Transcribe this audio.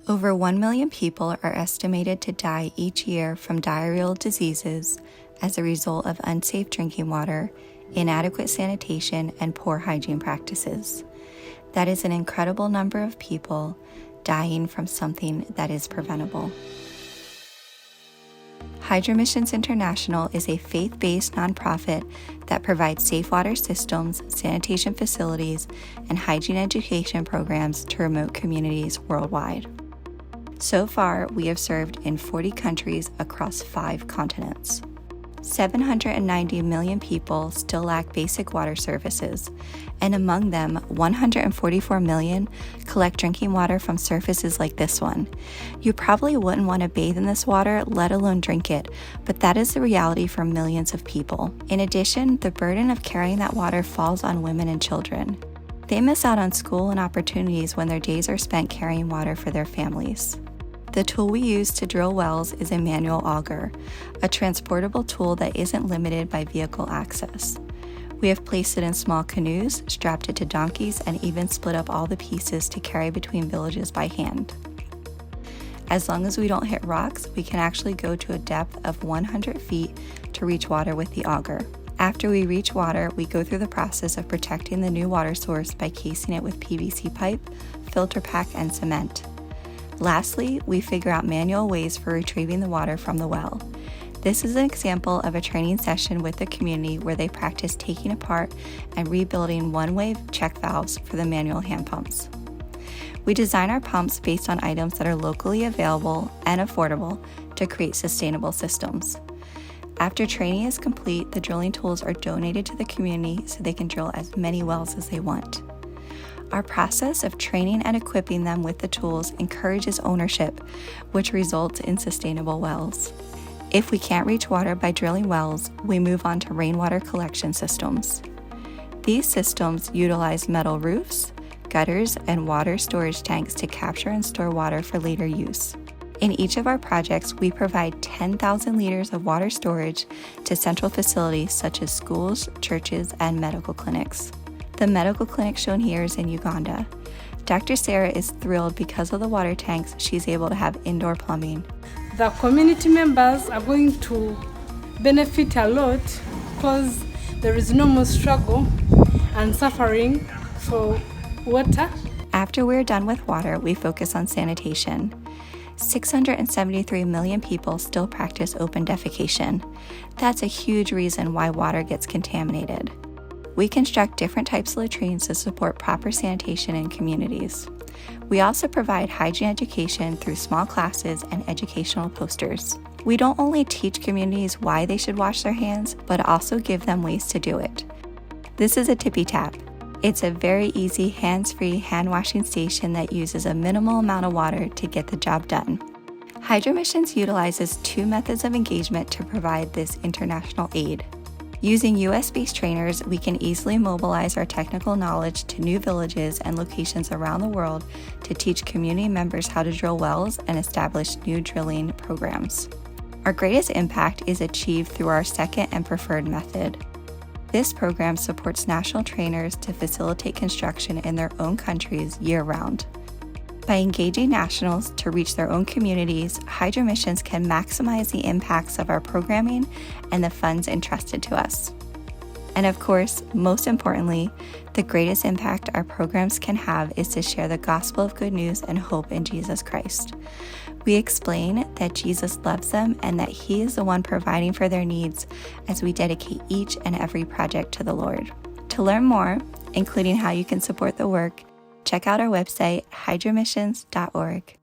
Over 1 million people are estimated to die each year from diarrheal diseases as a result of unsafe drinking water, inadequate sanitation, and poor hygiene practices. That is an incredible number of people dying from something that is preventable. Hydromissions International is a faith-based nonprofit that provides safe water systems, sanitation facilities, and hygiene education programs to remote communities worldwide. So far, we have served in 40 countries across 5 continents. 790 million people still lack basic water services, and among them, 144 million collect drinking water from surfaces like this one. You probably wouldn't want to bathe in this water, let alone drink it, but that is the reality for millions of people. In addition, the burden of carrying that water falls on women and children. They miss out on school and opportunities when their days are spent carrying water for their families. The tool we use to drill wells is a manual auger, a transportable tool that isn't limited by vehicle access. We have placed it in small canoes, strapped it to donkeys, and even split up all the pieces to carry between villages by hand. As long as we don't hit rocks, we can actually go to a depth of 100 feet to reach water with the auger. After we reach water, we go through the process of protecting the new water source by casing it with PVC pipe, filter pack, and cement. Lastly, we figure out manual ways for retrieving the water from the well. This is an example of a training session with the community where they practice taking apart and rebuilding one-way check valves for the manual hand pumps. We design our pumps based on items that are locally available and affordable to create sustainable systems. After training is complete, the drilling tools are donated to the community so they can drill as many wells as they want. Our process of training and equipping them with the tools encourages ownership, which results in sustainable wells. If we can't reach water by drilling wells, we move on to rainwater collection systems. These systems utilize metal roofs, gutters, and water storage tanks to capture and store water for later use. In each of our projects, we provide 10,000 liters of water storage to central facilities such as schools, churches, and medical clinics. The medical clinic shown here is in Uganda. Dr. Sarah is thrilled because of the water tanks, she's able to have indoor plumbing. The community members are going to benefit a lot because there is no more struggle and suffering for water. After we're done with water, we focus on sanitation. 673 million people still practice open defecation. That's a huge reason why water gets contaminated. We construct different types of latrines to support proper sanitation in communities. We also provide hygiene education through small classes and educational posters. We don't only teach communities why they should wash their hands, but also give them ways to do it. This is a tippy tap. It's a very easy hands-free hand washing station that uses a minimal amount of water to get the job done. Hydromissions utilizes 2 methods of engagement to provide this international aid. Using US-based trainers, we can easily mobilize our technical knowledge to new villages and locations around the world to teach community members how to drill wells and establish new drilling programs. Our greatest impact is achieved through our second and preferred method. This program supports national trainers to facilitate construction in their own countries year-round. By engaging nationals to reach their own communities, Hydromissions can maximize the impacts of our programming and the funds entrusted to us. And of course, most importantly, the greatest impact our programs can have is to share the gospel of good news and hope in Jesus Christ. We explain that Jesus loves them and that He is the one providing for their needs as we dedicate each and every project to the Lord. To learn more, including how you can support the work, check out our website, hydromissions.org.